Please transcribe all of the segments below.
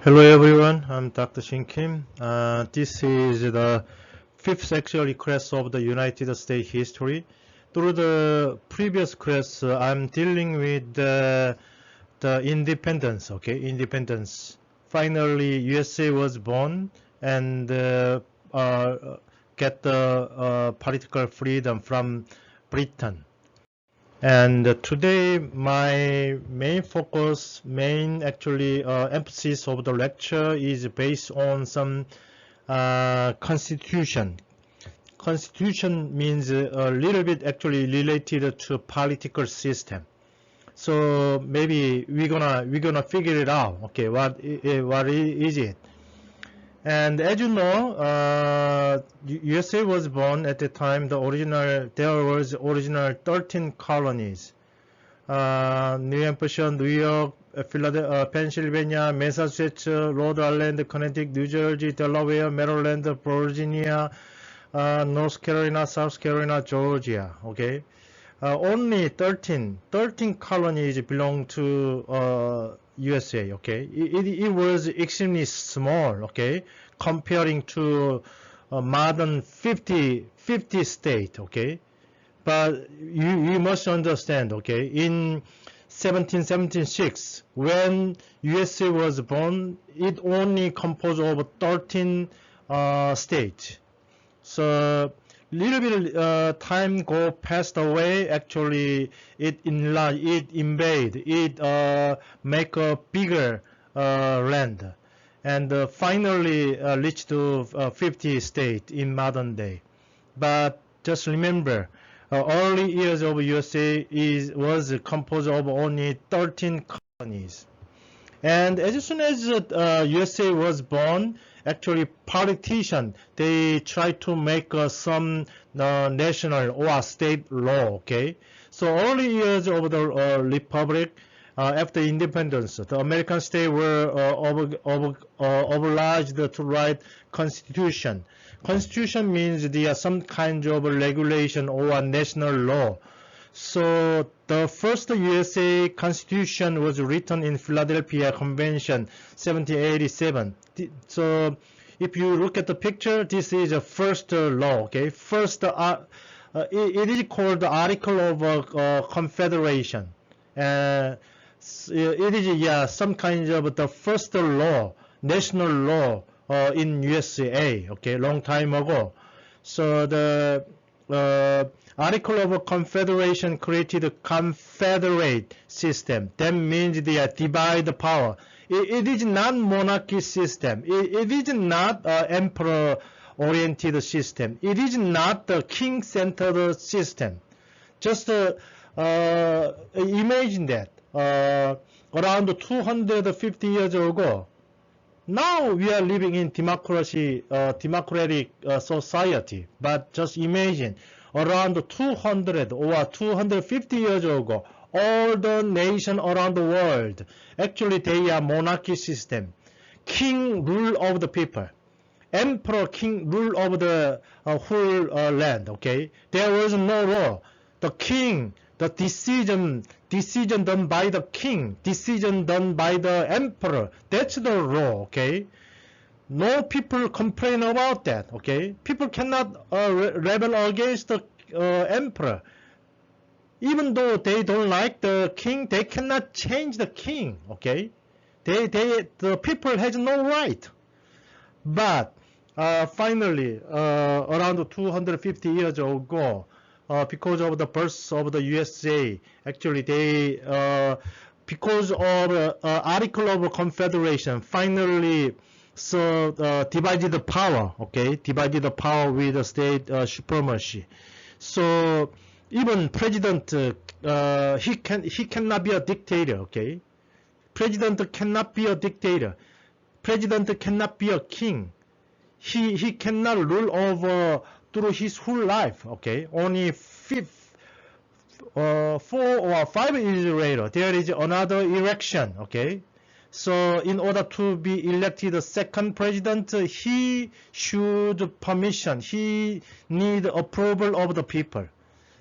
Hello everyone, I'm Dr. Shin Kim. This is the fifth sexual class of the United States history. Through the previous class, I'm dealing with the independence, independence. Finally, USA was born and get the political freedom from Britain. And today, my main focus, emphasis of the lecture is based on some constitution. Constitution means a little bit actually related to political system. So maybe we're gonna figure it out. Okay, what is it? And as you know, USA was born at the time. There was original 13 colonies: New Hampshire, New York, Philadelphia, Pennsylvania, Massachusetts, Rhode Island, Connecticut, New Jersey, Delaware, Maryland, Virginia, North Carolina, South Carolina, Georgia. Okay, only 13 colonies belong to USA. Okay, it was extremely small. Okay, comparing to modern 50 state. Okay, but you must understand. Okay, in 1776, when USA was born, it only composed of 13 states. So little bit time passed away. Actually, it enlarged, it invade, it make a bigger land, and finally reached to 50 states in modern day. But just remember, early years of USA was composed of only 13 colonies. And as soon as USA was born, actually politicians, they try to make some national or state law. Okay, so early years of the republic, after independence, the American states were obliged to write constitution. Constitution means there are some kind of regulation or national law. So the first USA Constitution was written in Philadelphia Convention 1787. So if you look at the picture, this is the first law. Okay, first it is called the Article of Confederation. It is some kind of the first law, national law in USA. Okay, long time ago. So the Article of Confederation created a confederate system. That means they divide the power. It is not monarchy system. It is not emperor-oriented system. It is not the king-centered system. Just imagine that around 250 years ago. Now we are living in democratic society. But just imagine, around 200 or 250 years ago, all the nations around the world, actually they are monarchy system. King rule of the people. Emperor, king rule of the whole land. Okay, there was no law. The king, the decision done by the king, decision done by the emperor. That's the law. Okay. No people complain about that. Okay, people cannot rebel against the emperor. Even though they don't like the king, they cannot change the king. Okay, the people has no right. But finally, around 250 years ago, because of the birth of the USA, actually they because of Article of Confederation, finally. So divided the power, okay? Divided the power with the state supremacy. So even president, he cannot be a dictator, okay? President cannot be a dictator. President cannot be a king. He cannot rule over through his whole life, okay? Only 4 or 5 years later, there is another election, okay? So in order to be elected the second president, he should permission. He need approval of the people.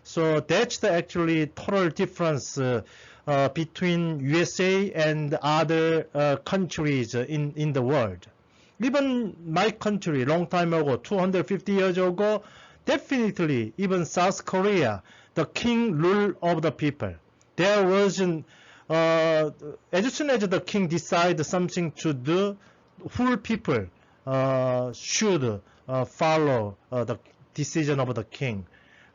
So that's the actually total difference between USA and other countries in the world. Even my country, long time ago, 250 years ago, definitely even South Korea, the king rule of the people. There wasn't, as soon as the king decides something to do, whole people should follow the decision of the king.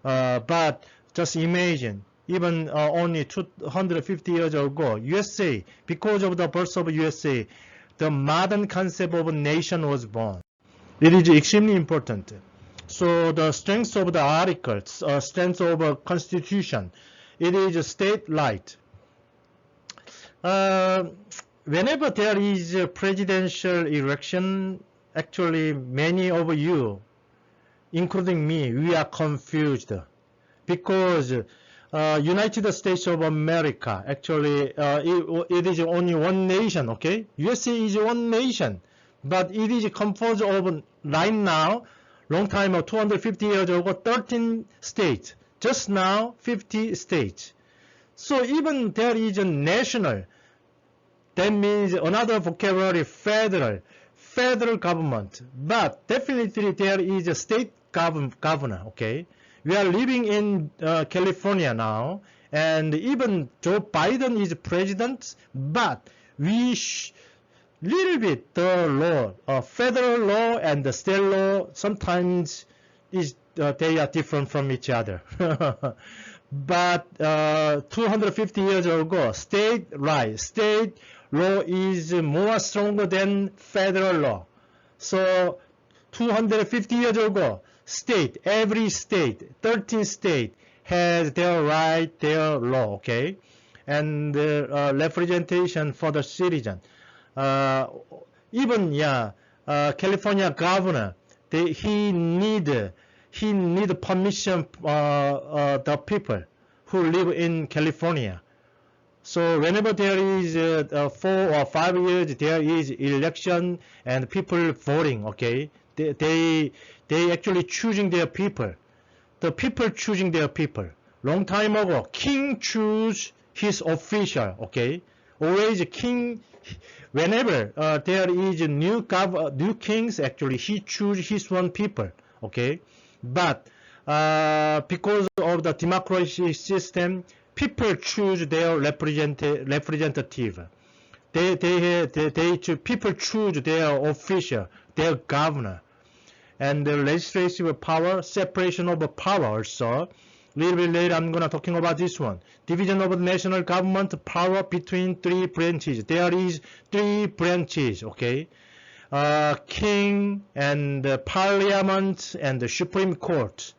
But just imagine, even only 250 years ago, USA, because of the birth of USA, the modern concept of a nation was born. It is extremely important. So the strength of the articles, strength of a constitution, it is state-right. Whenever there is a presidential election, actually many of you, including me, we are confused because United States of America, actually, it is only one nation, okay? USA is one nation, but it is composed of, right now, long time ago, 250 years ago, 13 states. Just now, 50 states. So even there is a national, that means another vocabulary, federal government. But definitely there is a state governor, okay? We are living in California now, and even Joe Biden is president, but we little bit the law, federal law and the state law sometimes is they are different from each other. But 250 years ago, state law is more stronger than federal law. So 250 years ago, every state, 13 states has their right, their law, okay? And representation for the citizen. Even, California governor, he need permission, the people who live in California. So whenever there is 4 or 5 years, there is election and people voting, okay? They actually choosing their people. The people choosing their people. Long time ago, king choose his official, okay? Always king, whenever there is a new kings, actually, he choose his own people, okay? But because of the democracy system, people choose their representative. People choose their official, their governor. And the legislative power, separation of power also. A little bit later, I'm going to talking about this one. Division of the national government power between 3 branches. There is 3 branches, okay? King and the parliament and the Supreme Court.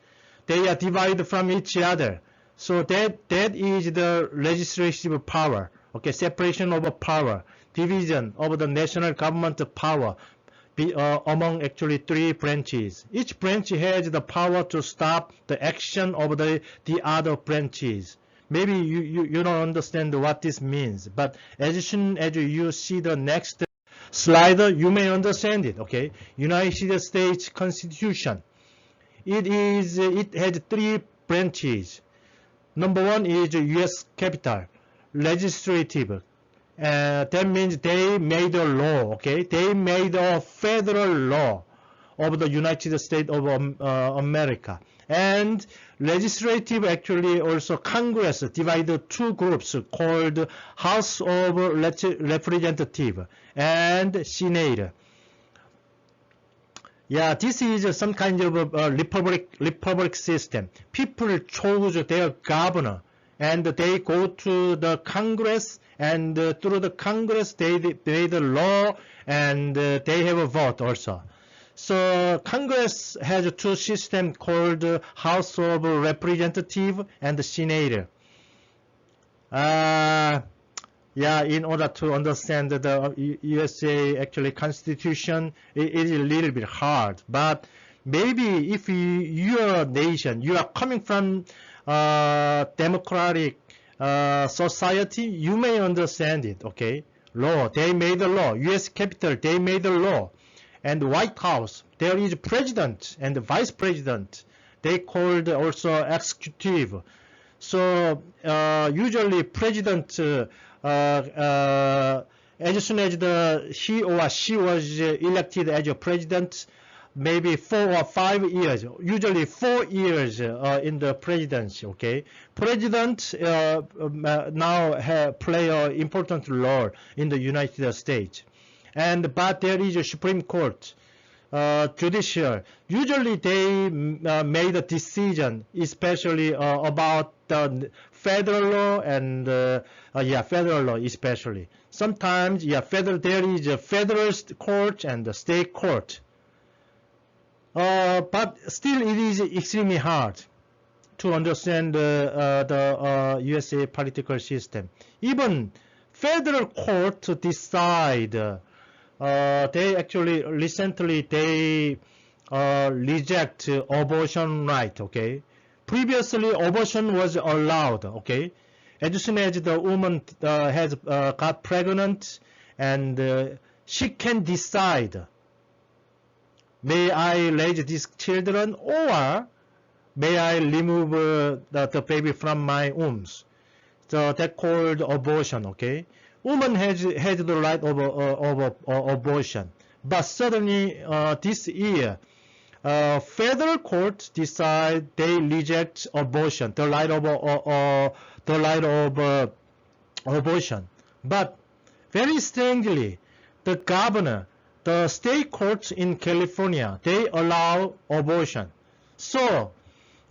They are divided from each other. So that is the legislative power, okay? Separation of power, division of the national government power. Among actually 3 branches. Each branch has the power to stop the action of the other branches. Maybe you don't understand what this means, but as soon as you see the next slide, you may understand it, okay? United States Constitution. It has 3 branches. Number 1 is U.S. Capitol, legislative. That means they made a law, okay? They made a federal law of the United States of America. And legislative, actually also Congress divided 2 groups called House of Representatives and Senate. Yeah, this is some kind of a republic system. People chose their governor and they go to the Congress, and through the Congress they made a law, and they have a vote also. So Congress has 2 systems called House of Representatives and the Senate. In order to understand the USA actually Constitution, it is a little bit hard. But maybe if your nation, you are coming from democratic society, you may understand it, okay? Law, they made the law. U.S. Capitol, they made the law. And White House, there is president and vice president. They called also executive. So usually president, as soon as he or she was elected as a president, maybe 4 or 5 years, usually 4 years in the presidency. Okay, president now play an important role in the United States, but there is a Supreme Court. Judicial. Usually they made a decision, especially about the federal law and federal law especially. Sometimes there is a federal court and the state court. But still it is extremely hard to understand the USA political system. Even federal court to decide. They actually recently reject abortion right. Okay, previously abortion was allowed. Okay, as soon as the woman has got pregnant and she can decide, may I raise these children or may I remove the baby from my womb? So that's called abortion. Okay. Woman has the right of abortion, but suddenly this year, federal courts decide they reject abortion, the right of abortion. But very strangely, the governor, the state courts in California, they allow abortion. So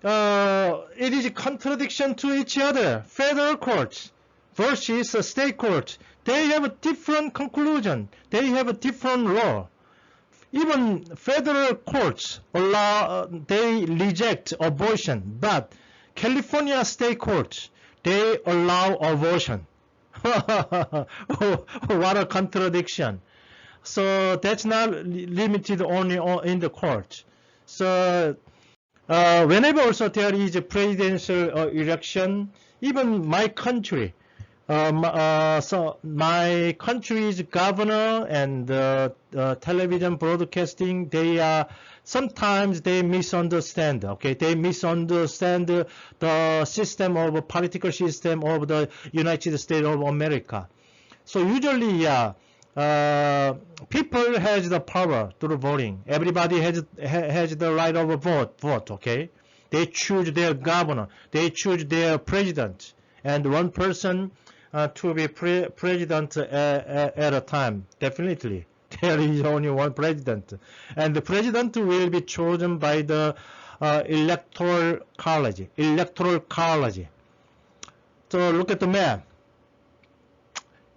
it is a contradiction to each other. Federal courts versus a state court, they have a different conclusion. They have a different law. Even federal courts they reject abortion, but California state courts, they allow abortion. What a contradiction. So that's not limited only in the court. So whenever also there is a presidential election, even my country, so my country's governor and television broadcasting, sometimes they misunderstand. Okay, they misunderstand the system of political system of the United States of America. So usually, people has the power through voting. Everybody has the right of a vote. Okay, they choose their governor, they choose their president, and one person to be president at a time. Definitely, there is only one president, and the president will be chosen by the electoral college. So look at the map.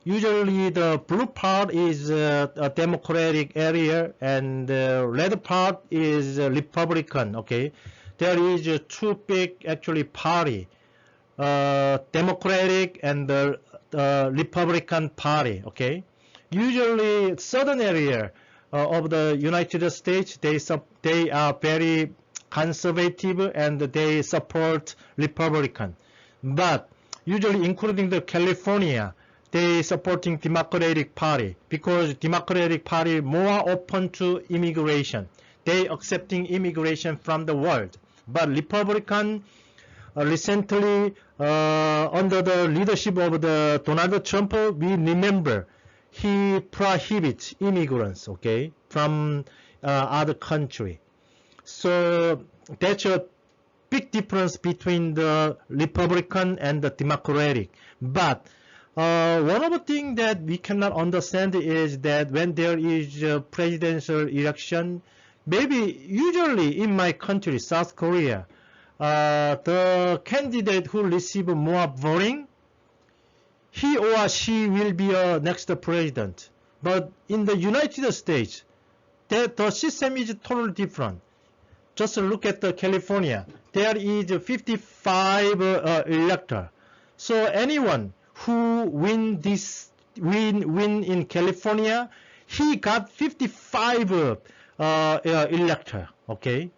Usually the blue part is a Democratic area and the red part is Republican. Okay, there is two big actually party, Democratic and the Republican Party. Okay, usually southern area of the United States, they are very conservative and they support Republican, but usually including the California, they supporting Democratic Party because Democratic Party more open to immigration. They accepting immigration from the world, but Republican recently under the leadership of the Donald Trump, we remember he prohibits immigrants, okay, from other country. So that's a big difference between the Republican and the Democratic. But one of the things that we cannot understand is that when there is a presidential election, maybe usually in my country, South Korea, the candidate who receive more voting, he or she will be a next president. But in the United States, the system is totally different. Just look at the California. There is 55 elector. So anyone who win in California, he got 55 elector. Okay,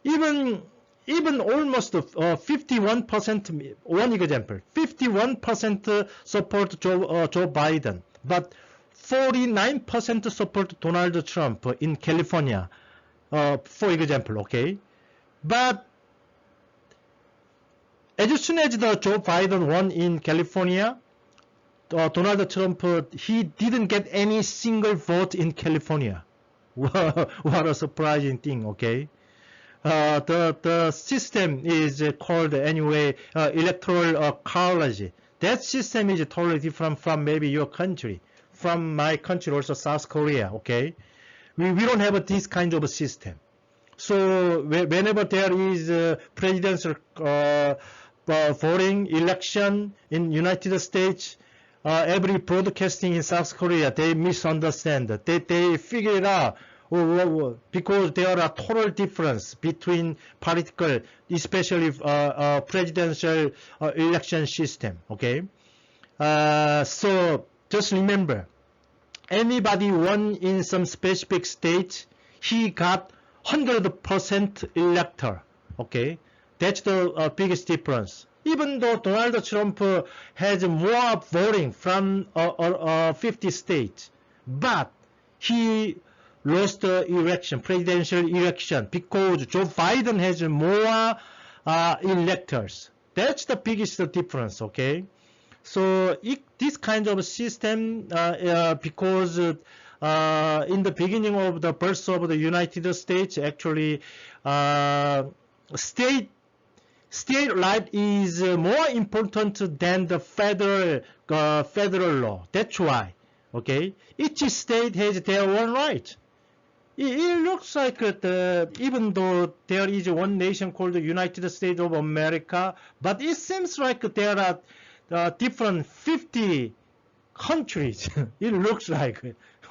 even almost 51%. One example, 51% support Joe Biden, but 49% support Donald Trump in California. For example, okay, but as soon as the Joe Biden won in California, Donald Trump, he didn't get any single vote in California. What a surprising thing, okay? The system is called anyway electoral college. That system is totally different from maybe your country, from my country also South Korea, okay? We don't have this kind of a system. So whenever there is presidential voting election in United States, every broadcasting in South Korea, they misunderstand. They figure it out because there are total difference between political, especially presidential election system. Okay, so just remember, anybody won in some specific state, he got 100% elector. Okay, that's the biggest difference. Even though Donald Trump has more voting from 50 states, but he lost the election, presidential election, because Joe Biden has more electors. That's the biggest difference, okay? So this kind of system, because in the beginning of the birth of the United States, actually, state right is more important than the federal law. That's why, okay? Each state has their own right. It looks like even though there is one nation called the United States of America, but it seems like there are different 50 countries. It looks like,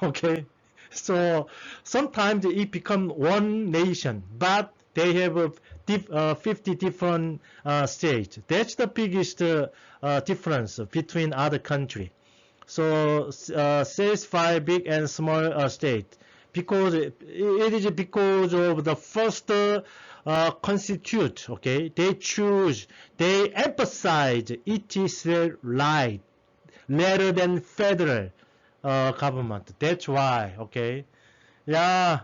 okay? So sometimes it becomes one nation, but they have 50 different states. That's the biggest difference between other countries. So satisfy big and small state. Because it is because of the first constitute, okay? They emphasize it is right rather than federal government. That's why, okay? Yeah,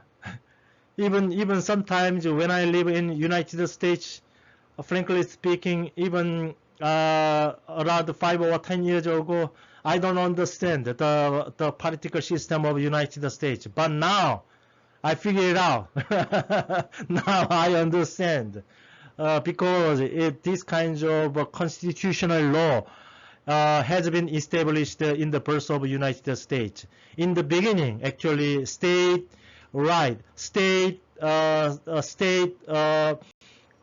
even sometimes when I live in United States, frankly speaking, even around 5 or 10 years ago, I don't understand the political system of United States. But now, I figure it out. Now I understand. Because this kind of constitutional law has been established in the birth of United States. In the beginning, actually, state,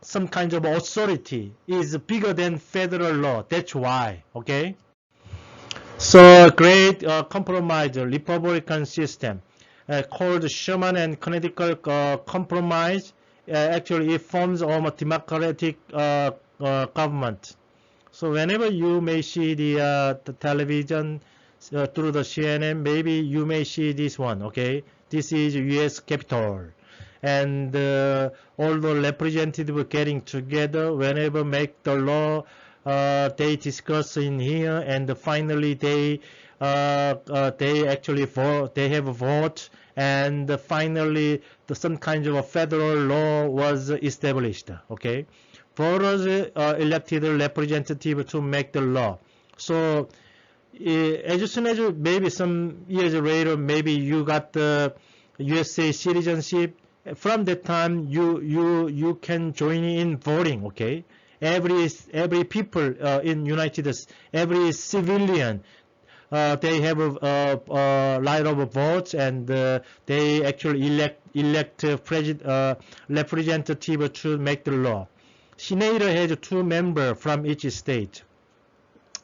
some kind of authority is bigger than federal law. That's why, okay? So great compromise, Republican system called Sherman and Connecticut Compromise. Actually, it forms a democratic government. So whenever you may see the television through the CNN, maybe you may see this one. Okay, this is U.S. Capitol, and all the representatives getting together whenever make the law. They discuss in here, and finally they actually vote. They have a vote, and finally some kind of a federal law was established. Okay, voters elected a representative to make the law. So as soon as maybe some years later, maybe you got the USA citizenship. From that time, you can join in voting. Okay. Every people in United States, every civilian, they have a right of votes, and they actually elect representative to make the law. Senator has 2 members from each state.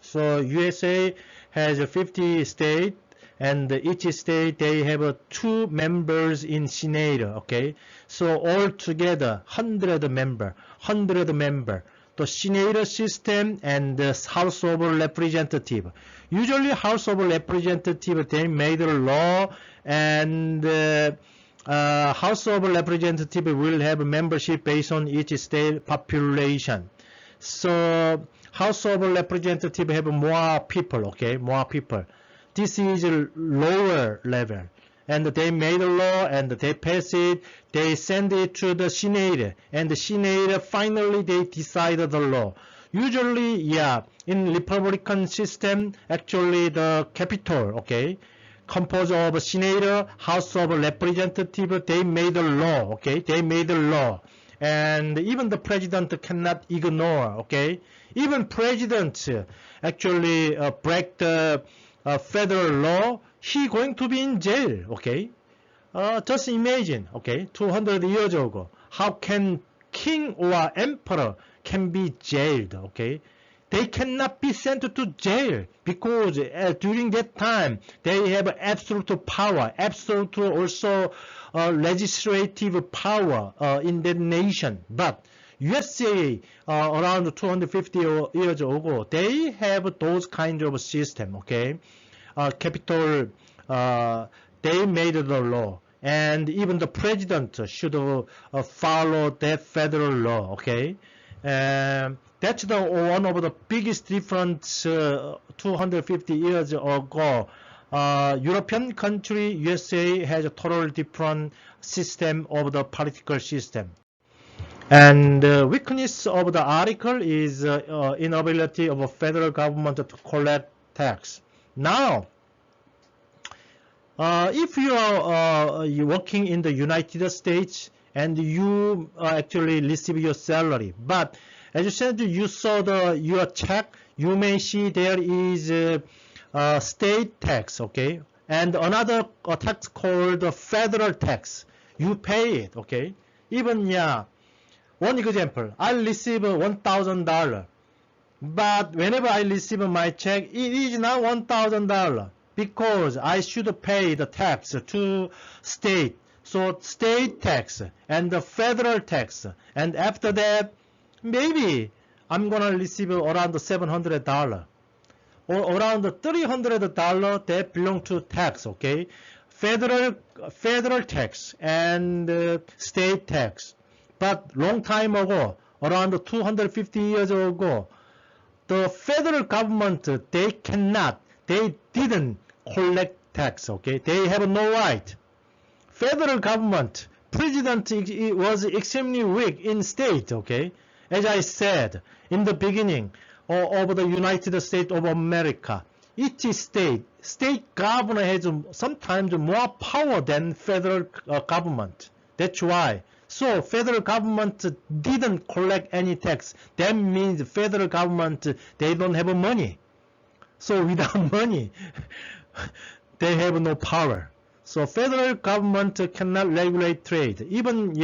So USA has 50 states, and each state they have 2 members in Senate. Okay, so altogether 100 member. The Senate system and the House of Representatives. Usually House of Representatives, they made a law, and House of Representatives will have membership based on each state population. So House of Representatives have more people, okay, more people. This is a lower level. And they made a law, and they pass it, they send it to the Senate, and the Senate finally they decided the law. Usually, yeah, in Republican system, actually the capital, okay, composed of Senate, House of Representatives, they made a law, okay, they made a law. And even the president cannot ignore, okay. Even president actually break the federal law, he going to be in jail, okay. Just imagine, okay, 200 years ago, how can king or emperor can be jailed, okay? They cannot be sent to jail because during that time they have absolute power, absolute also legislative power in that nation. But USA around 250 years ago, they have those kind of system, okay? Capital, they made the law. And even the president should follow that federal law, okay? That's one of the biggest difference 250 years ago. European country, USA, has a totally different system of the political system. And the weakness of the article is inability of a federal government to collect tax. Now, if you are working in the United States and you actually receive your salary, but as you said, you saw your check, you may see there is state tax, okay, and another tax called federal tax. You pay it, okay. Even one example, I receive $1,000, but whenever I receive my check, it is not $1,000. Because I should pay the tax to state. So state tax and the federal tax. And after that, maybe I'm going to receive around $700 or around $300 that belong to tax, okay? Federal tax and state tax. But long time ago, around 250 years ago, the federal government, they didn't collect tax, okay? They have no right. Federal government, president was extremely weak in state, okay? As I said in the beginning of the United States of America, each state governor has sometimes more power than federal government. That's why. So federal government didn't collect any tax. That means federal government, they don't have money. So without money, they have no power. So federal government cannot regulate trade. Even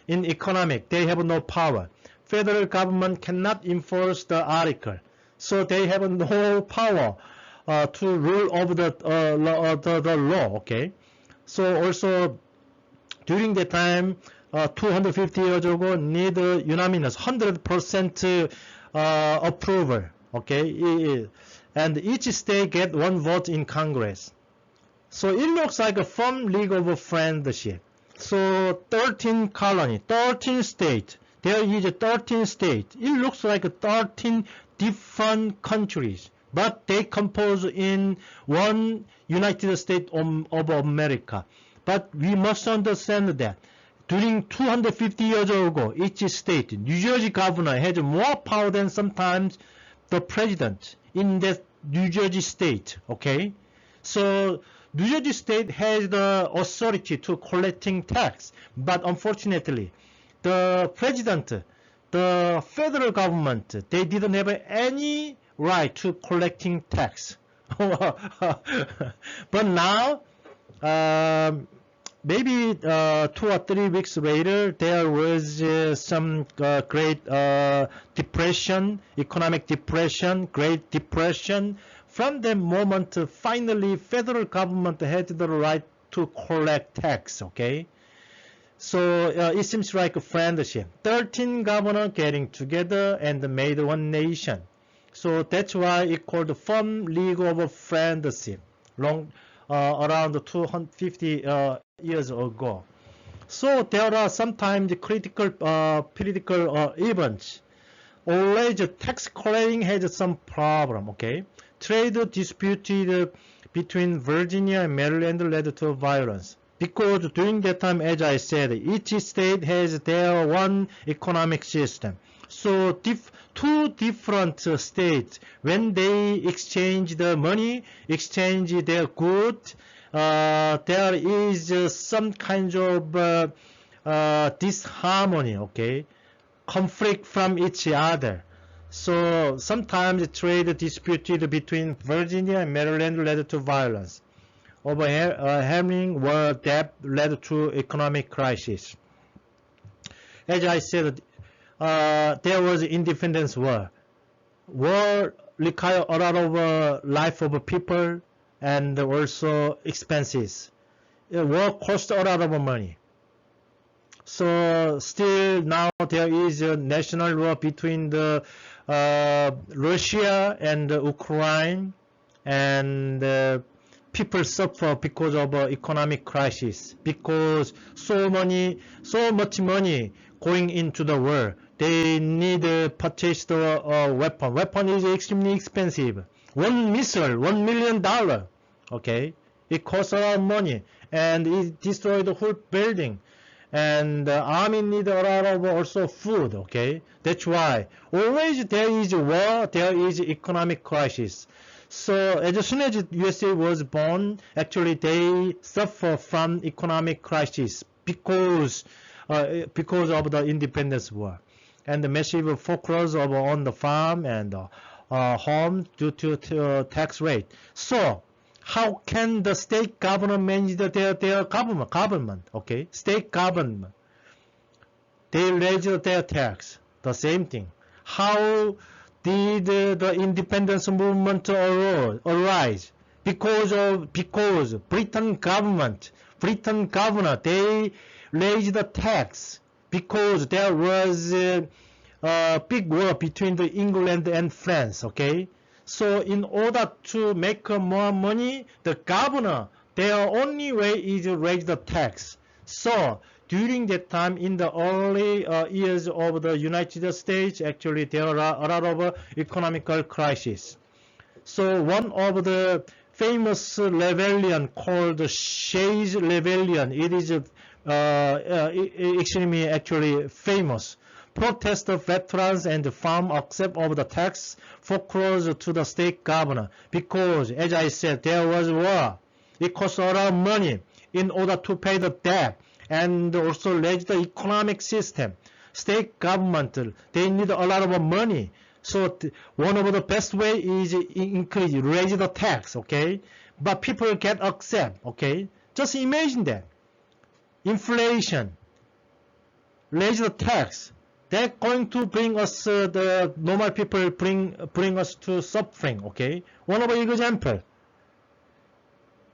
in economic, they have no power. Federal government cannot enforce the article. So they have no power to rule over the law. Okay. So also during the time 250 years ago, need unanimous 100% approval. Okay. And each state get one vote in Congress. So it looks like a firm league of friendship. So 13 colony, 13 states. There is 13 states. It looks like 13 different countries, but they compose in one United States of America. But we must understand that during 250 years ago, each state, New Jersey governor has more power than sometimes the president in that New Jersey state, okay? So New Jersey state has the authority to collecting tax, but unfortunately, the president, the federal government, they didn't have any right to collecting tax. But now, maybe 2 or 3 weeks later, there was some great depression, economic depression, Great Depression. From that moment, finally, federal government had the right to collect tax, okay? So it seems like a friendship. 13 governors getting together and made one nation. So that's why it called the Firm League of Friendship, around 250 years ago. So there are sometimes critical political events. Always tax collecting has some problem, okay? Trade dispute between Virginia and Maryland led to violence. Because during that time, as I said, each state has their one economic system. So two different states, when they exchange the money, exchange their good, there is some kind of disharmony, okay, conflict from each other. So sometimes trade disputed between Virginia and Maryland led to violence. Overwhelming war debt led to economic crisis. As I said, there was independence war. War required a lot of life of people and also expenses. War cost a lot of money. So still now there is a national war between the Russia and Ukraine, and people suffer because of economic crisis, because so much money going into the war. They need to purchase the weapon. Weapon is extremely expensive. One missile, $1 million. Okay, it costs a lot of money, and it destroyed the whole building. And the army need a lot of also food. Okay, that's why always there is war, there is economic crisis. So as soon as USA was born, actually they suffer from economic crisis because of the independence war and the massive foreclosure on the farm and home due to tax rate. So how can the state government manage their government? Okay, state government, they raise their tax. The same thing. How did the independence movement arise? Because Britain governor, they raised the tax because there was a big war between the England and France. Okay, so in order to make more money, the governor, their only way is to raise the tax. So during that time, in the early years of the United States, actually there are a lot of economical crisis. So one of the famous rebellion called the Shays Rebellion, it is extremely actually famous. Protest of veterans and farm accept of the tax foreclosed to the state governor because, as I said, there was war. It cost a lot of money in order to pay the debt and also raise the economic system. State government, they need a lot of money. So one of the best way is raise the tax, okay? But people get accept, okay? Just imagine that. Inflation, raise the tax. They're going to bring us, the normal people bring us to suffering, okay? One of the example.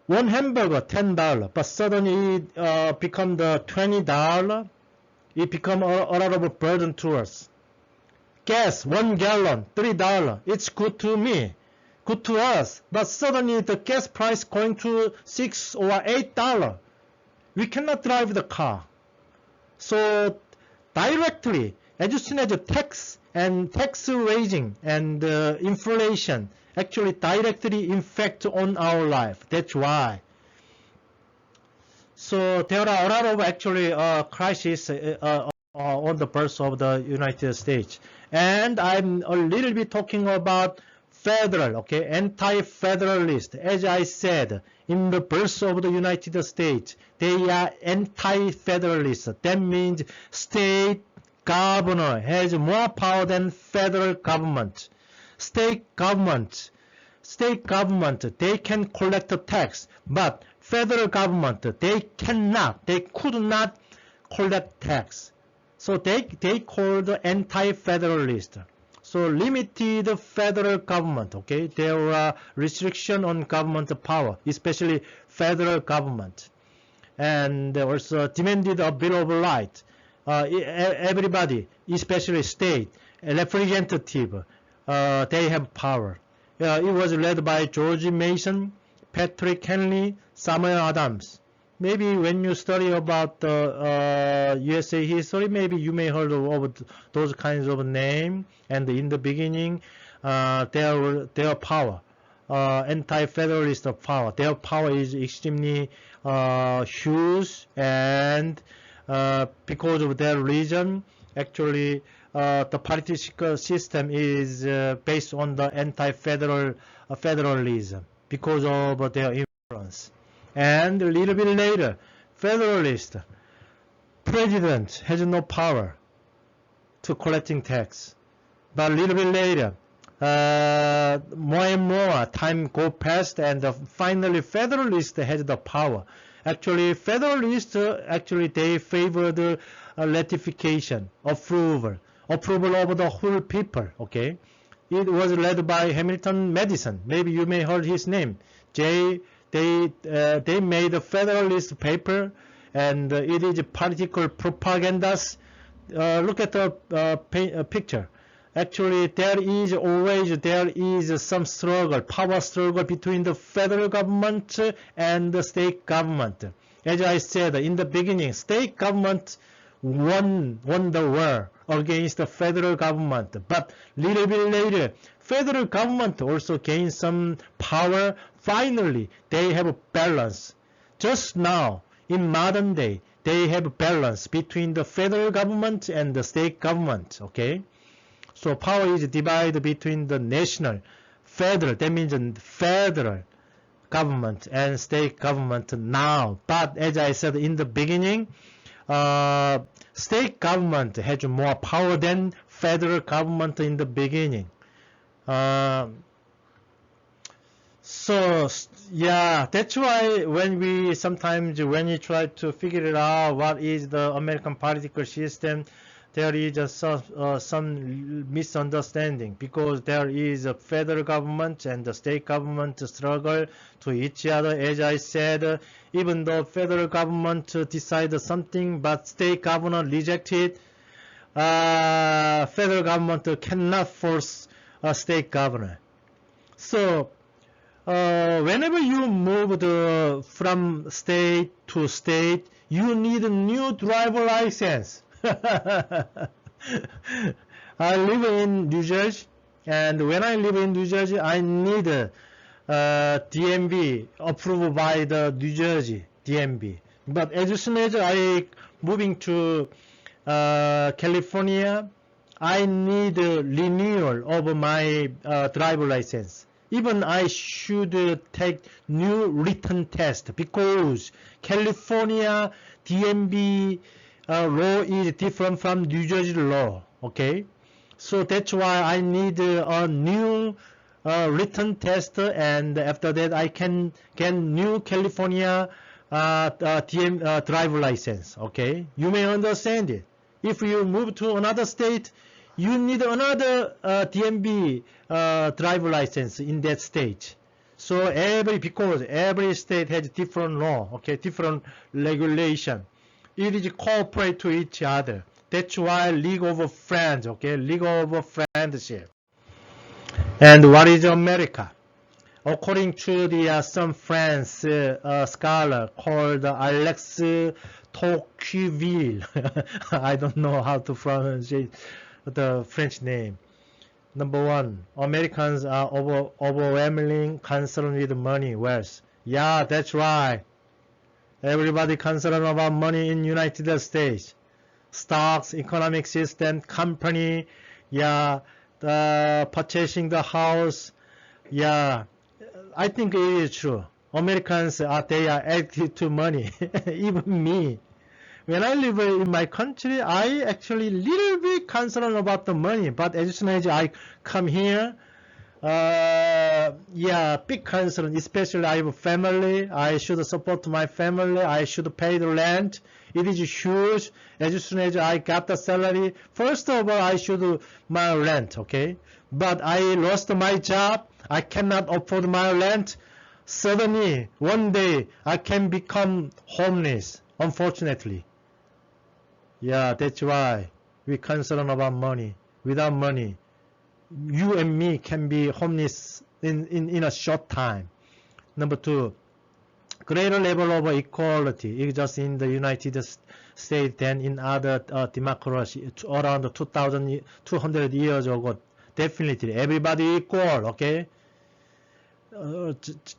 One hamburger, $10, but suddenly it become the $20. It become a lot of a burden to us. Gas, 1 gallon, $3. It's good to me, good to us, but suddenly the gas price going to $6 or $8. We cannot drive the car. So directly, as soon as the tax raising and inflation actually directly impact on our life. That's why. So there are a lot of actually crises on the birth of the United States. And I'm a little bit talking about federal, okay, anti-federalist. As I said, in the birth of the United States, they are anti-federalist. That means state governor has more power than federal government. State government, they can collect the tax, but federal government, they could not collect tax. So they call the anti-federalist. So limited federal government, okay? There are restriction on government power, especially federal government. And also demanded a Bill of Rights. Everybody, especially state, representative, they have power. It was led by George Mason, Patrick Henry, Samuel Adams. Maybe when you study about the USA history, maybe you may heard of those kinds of names. And in the beginning, their power, anti-federalist power, their power is extremely huge, and because of their religion, actually the political system is based on the anti-federal federalism because of their influence. And a little bit later, federalist president has no power to collecting tax. But a little bit later, more and more time go past, and finally federalist has the power. Actually, federalists they favored ratification, approval of the whole people. Okay, it was led by Hamilton Madison. Maybe you may heard his name. They made a federalist paper, and it is political propagandas. Look at the picture. Actually, there is some struggle, power struggle between the federal government and the state government. As I said in the beginning, state government won the war against the federal government. But little bit later, federal government also gained some power. Finally, they have a balance. Just now, in modern day, they have a balance between the federal government and the state government. Okay. So power is divided between the national, federal, that means the federal government and state government now. But as I said in the beginning, state government has more power than federal government in the beginning. So yeah, that's why when you try to figure it out what is the American political system, there is some misunderstanding, because there is a federal government and the state government struggle to each other. As I said, even though federal government decided something but state government rejected, federal government cannot force a state governor. So whenever you move from state to state, you need a new driver license. I live in New Jersey, and when I live in New Jersey, I need DMV approved by the New Jersey DMV. But as soon as I moving to California, I need a renewal of my driver license. Even I should take new written test, because California DMV law is different from New Jersey law. Okay, so that's why I need a new written test, and after that I can get new California driver license. Okay, you may understand it. If you move to another state, you need another DMV driver license in that state. So because every state has different law, okay, different regulation. It is cooperate to each other. That's why League of Friends, okay, League of Friendship. And what is America? According to the some French scholar called Alex Tocqueville, I don't know how to pronounce the French name. Number one, Americans are overwhelmingly concerned with money, wealth. Yeah, that's right. Everybody concerned about money in United States. Stocks, economic system, company, yeah, purchasing the house. Yeah, I think it is true. Americans they are addicted to money. Even me. When I live in my country, I actually little bit concerned about the money. But as soon as I come here, yeah, big concern, especially I have a family. I should support my family. I should pay the rent. It is huge. As soon as I got the salary, first of all, I should my rent, okay? But I lost my job. I cannot afford my rent. Suddenly, one day, I can become homeless, unfortunately. Yeah, that's why we concerned about money. Without money, you and me can be homeless in a short time. Number two, greater level of equality is just in the United States than in other democracies around 200 years ago. Definitely, everybody equal, okay?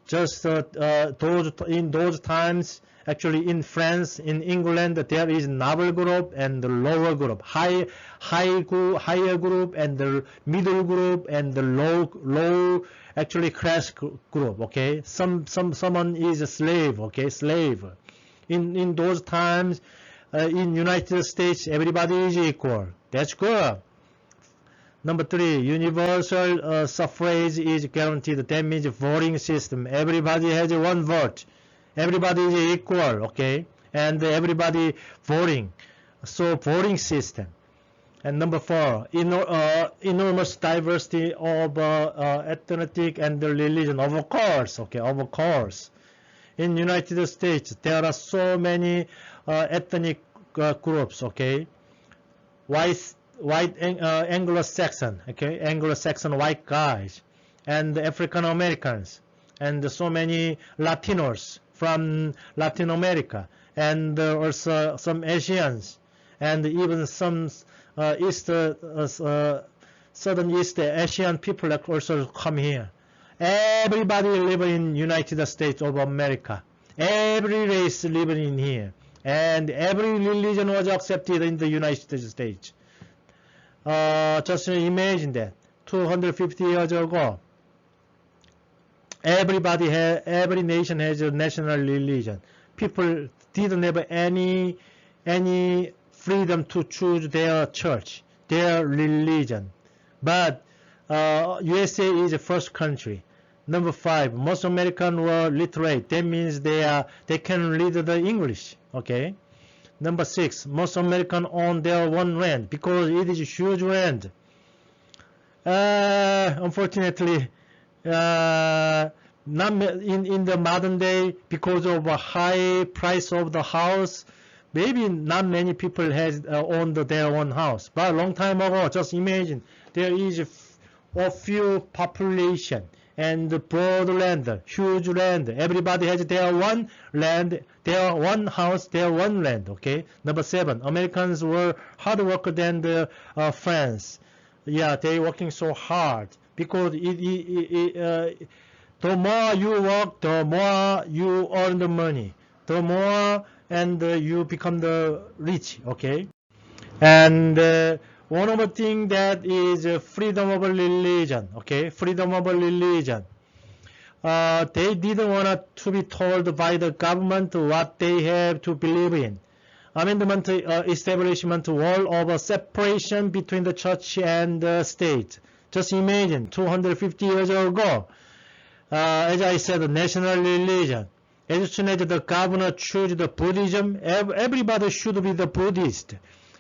just in those times, actually in France, in England, there is noble group and the lower group, higher group and the middle group and the low actually class group. Okay, someone is a slave. Okay, slave. In those times, in United States, everybody is equal. That's good. Number 3, universal suffrage is guaranteed. That means voting system. Everybody has one vote. Everybody is equal, okay? And everybody voting. So voting system. And number 4, enormous diversity of ethnic and religion. Of course, okay, of course. In United States, there are so many ethnic groups, okay? White Anglo-Saxon, okay, Anglo-Saxon white guys, and African Americans, and so many Latinos from Latin America, and also some Asians, and even some Southern East Asian people also come here. Everybody live in United States of America. Every race living in here, and every religion was accepted in the United States. Just imagine that 250 years ago, every nation has a national religion. People didn't have any freedom to choose their church, their religion. But USA is the first country. Number 5, most Americans were literate. That means they can read the English. Okay. Number 6, most Americans own their own land because it is a huge land. Unfortunately, not in the modern day, because of a high price of the house, maybe not many people has owned their own house. But a long time ago, just imagine, there is a few population and broad land, huge land. Everybody has their one land, their one house, their one land. Okay. Number 7, Americans were hard worker than the France. Yeah, they working so hard because the more you work, the more you earn the money, the more and you become the rich. Okay. And one of the things that is freedom of religion, okay, freedom of religion. They didn't want to be told by the government what they have to believe in. Amendment establishment wall of separation between the church and the state. Just imagine, 250 years ago, as I said, the national religion. As soon as the governor choose the Buddhism, everybody should be the Buddhist.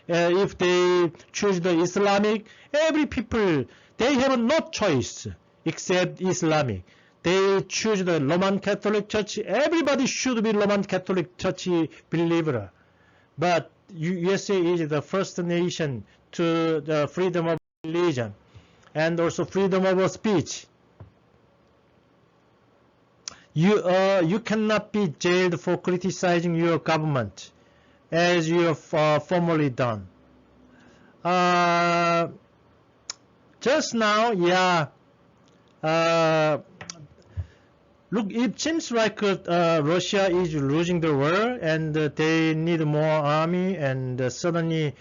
If they choose the Islamic, every people, they have no choice except Islamic. They choose the Roman Catholic Church, everybody should be Roman Catholic Church believer. But USA is the first nation to the freedom of religion and also freedom of speech. You cannot be jailed for criticizing your government, as you have formerly done. Just now, yeah. Look, it seems like Russia is losing the war, and they need more army, and suddenly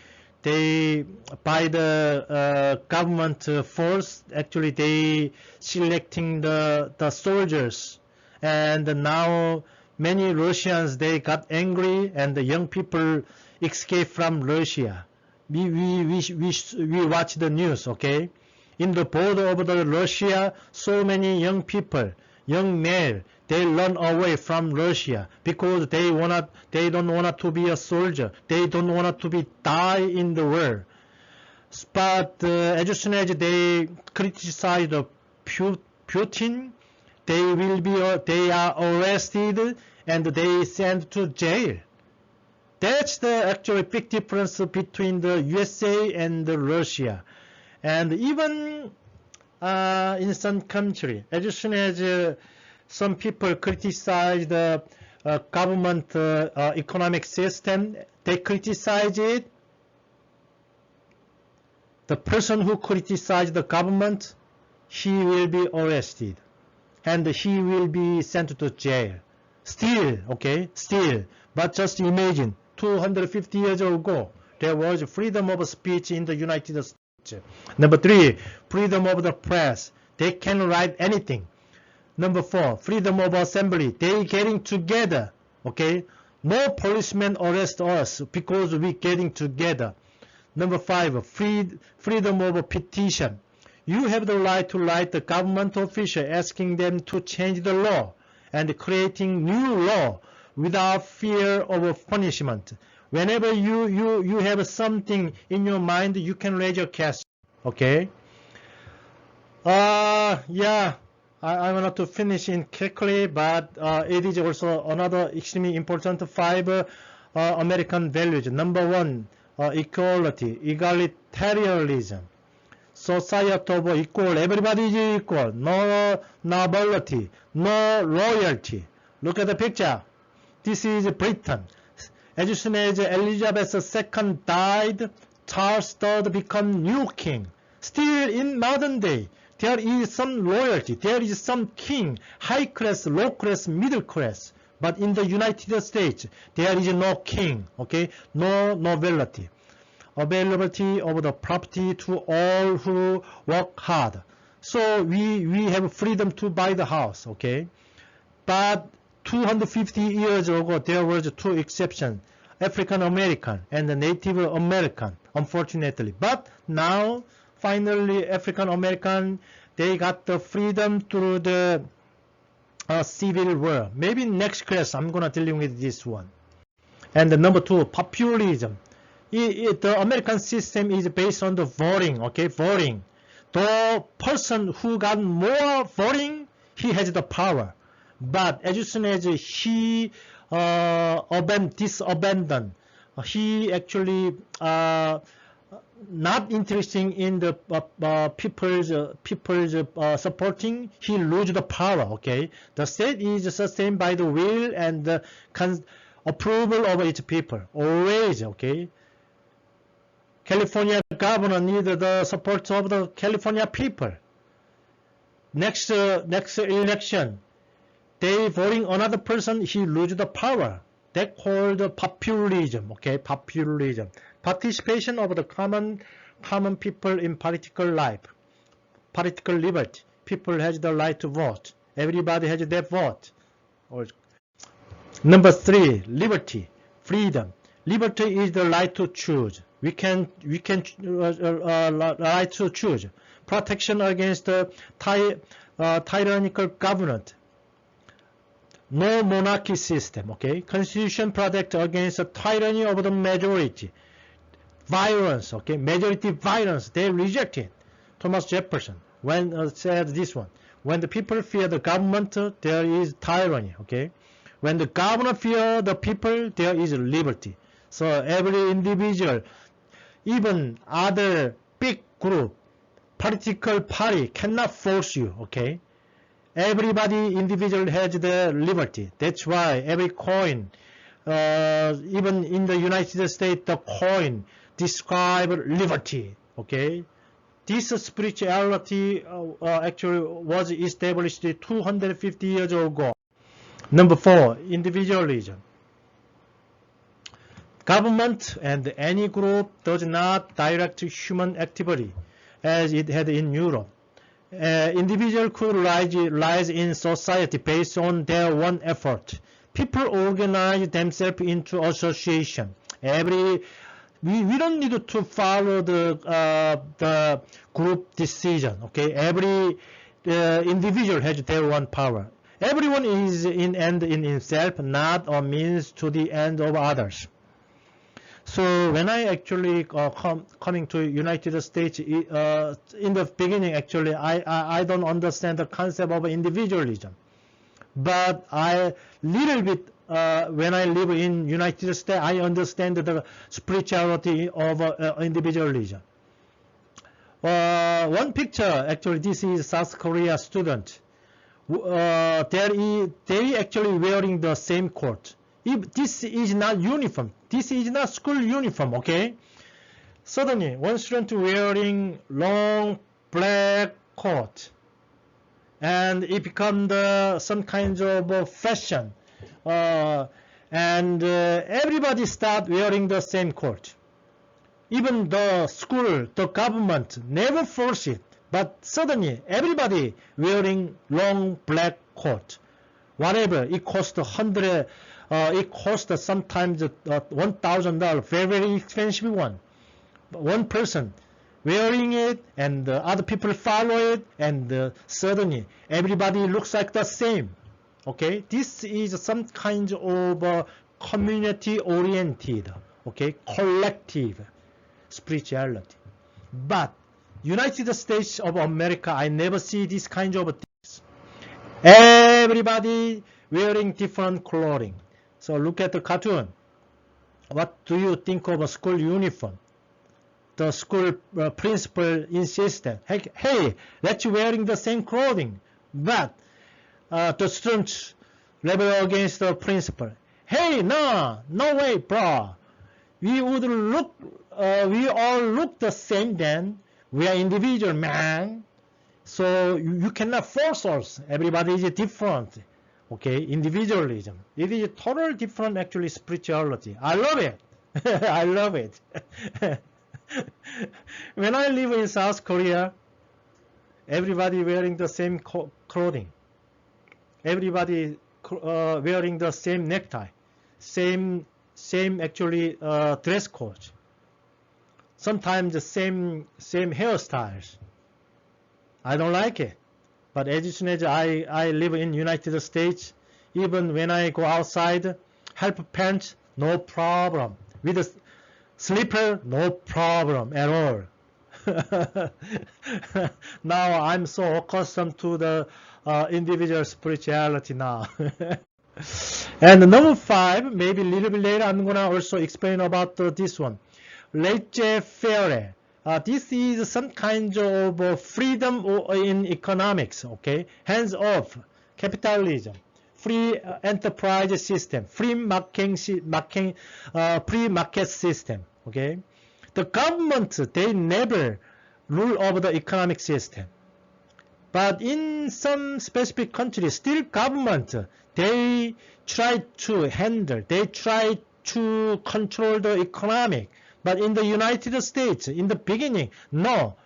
they, by the government force, actually they selecting the soldiers, and now many Russians, they got angry, and the young people escape from Russia. We watch the news, okay? In the border of the Russia, so many young people, young men, they run away from Russia because they don't want to be a soldier. They don't want to be die in the war. But as soon as they criticize the Putin, they are arrested and they sent to jail. That's the actually big difference between the USA and the Russia. And even in some country, as soon as some people criticize the government economic system, they criticize it. The person who criticizes the government, he will be arrested. and he will be sent to jail. Still, okay, still. But just imagine, 250 years ago, there was freedom of speech in the United States. Number 3, freedom of the press. They can write anything. Number 4, freedom of assembly. They getting together, okay? No policemen arrest us because we getting together. Number 5, freedom of petition. You have the right to write the government official asking them to change the law and creating new law without fear of punishment. Whenever you have something in your mind, you can raise your question, okay? Yeah, I want to finish in quickly, but it is also another extremely important 5 American values. Number 1, equality, egalitarianism. Society of equal, everybody is equal, no nobility, no royalty. Look at the picture. This is Britain. As soon as Elizabeth II died, Charles III became new king. Still in modern day, there is some royalty, there is some king, high class, low class, middle class. But in the United States, there is no king, okay, no nobility. Availability of the property to all who work hard. So we have freedom to buy the house, okay? But 250 years ago, there was 2 exceptions, African American and Native American, unfortunately. But now, finally, African American, they got the freedom through the Civil War. Maybe next class, I'm going to deal with this one. And number 2, populism. The American system is based on the voting, okay, voting. The person who got more voting, he has the power. But as soon as he disabandoned, he actually not interested in the people's supporting, he lose the power, okay. The state is sustained by the will and the approval of its people, always, okay. California governor needs the support of the California people. Next election, they voting another person, he lose the power. That called populism, okay, populism. Participation of the common people in political life, political liberty. People has the right to vote. Everybody has their vote. Number 3, liberty, freedom. Liberty is the right to choose. We can right to choose. Protection against tyrannical government. No monarchy system, okay? Constitution protect against the tyranny of the majority. Violence, okay? Majority violence, they reject it. Thomas Jefferson said this one. When the people fear the government, there is tyranny, okay? When the government fear the people, there is liberty. So every individual, even other big group, political party cannot force you, okay? Everybody, individual has the liberty. That's why every coin, even in the United States, the coin describe liberty, okay? This spirituality actually was established 250 years ago. Number 4, individualism. Government and any group does not direct human activity as it had in Europe. Individual could rise in society based on their own effort. People organize themselves into association. We don't need to follow the group decision. Okay, every individual has their own power. Everyone is in end in himself, not a means to the end of others. So when I actually coming to United States, in the beginning actually I don't understand the concept of individualism, but little bit when I live in United States, I understand the spirituality of individualism. One picture actually, this is South Korea student. They actually wearing the same coat. If this is not uniform, this is not school uniform, okay? Suddenly, one student wearing long black coat, and it become some kind of fashion, and everybody start wearing the same coat. Even the school, the government never force it, but suddenly everybody wearing long black coat. Whatever, it cost it cost sometimes $1,000, very, very expensive one. One person wearing it, and other people follow it, and suddenly everybody looks like the same. Okay, this is some kind of community oriented, okay, collective spirituality. But United States of America, I never see this kind of things. Everybody wearing different clothing. So look at the cartoon. What do you think of a school uniform? The school principal insisted, hey, let's wearing the same clothing. But the students rebel against the principal. Hey, no way, bro. We all look the same then. We are individual, man. So you cannot force us. Everybody is different. Okay, individualism. It is total different, actually, spirituality. I love it. I love it. When I live in South Korea, everybody wearing the same clothing. Everybody wearing the same necktie, same actually dress code. Sometimes the same hairstyles. I don't like it. But as soon as I live in United States, even when I go outside, half pants, no problem. With a slipper, no problem at all. Now I'm so accustomed to the individual spirituality now. And number 5, maybe a little bit later, I'm gonna also explain about this one. Laissez-faire. This is some kind of freedom in economics, okay? Hands off, capitalism, free enterprise system, free market system, okay? The government, they never rule over the economic system. But in some specific countries, still government, they try to handle, they try to control the economic. But in the United States, in the beginning, no,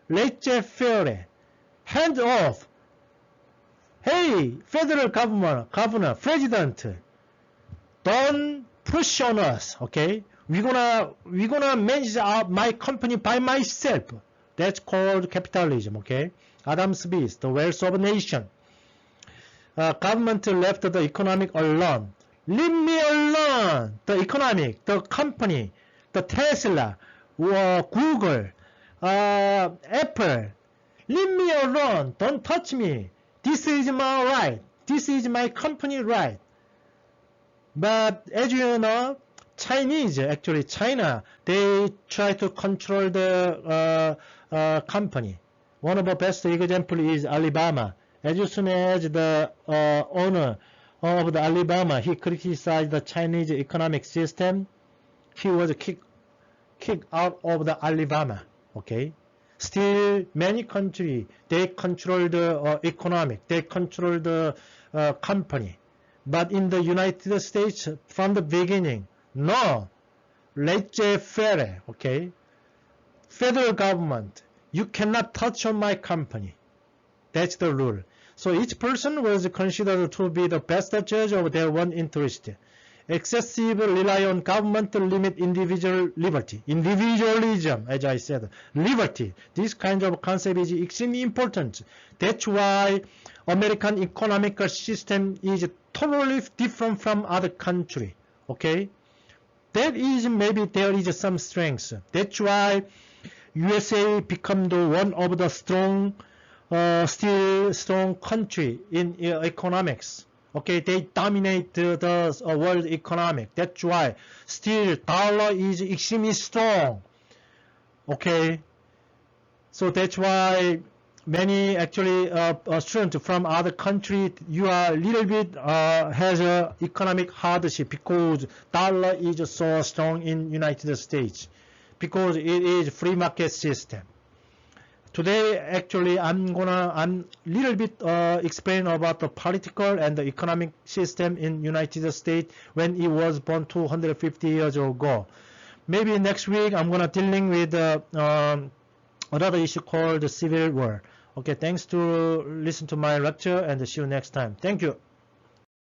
laissez-faire, hand off. Hey, federal governor, president, don't push on us, okay? We're gonna manage my company by myself. That's called capitalism, okay? Adam Smith, The Wealth of a Nation. Government left the economic alone. Leave me alone. The economic, the company, the Tesla, Google, Apple. Leave me alone. Don't touch me. This is my right. This is my company right. But as you know, China, they try to control the company. One of the best examples is Alibaba. As soon as the owner of the Alibaba, he criticized the Chinese economic system, he was kicked out of the Alibaba. Okay. Still, many countries, they control the economic, they control the company. But in the United States, from the beginning, no, laissez-faire, okay? Federal government, you cannot touch on my company. That's the rule. So each person was considered to be the best judge of their own interest. Excessive rely on government to limit individual liberty. Individualism, as I said, liberty. This kind of concept is extremely important. That's why American economic system is totally different from other country. Okay? That is, maybe there is some strength. That's why USA become the one of the still strong country in economics. Okay, they dominate the world economic. That's why still dollar is extremely strong. Okay, so that's why many actually students from other countries, you are a little bit has a economic hardship because dollar is so strong in United States because it is free market system. today actually I'm little bit explain about the political and the economic system in United States when it was born 250 years ago. Maybe next week I'm gonna dealing with another issue called the civil war. Okay, thanks to listen to my lecture and see you next time. Thank you.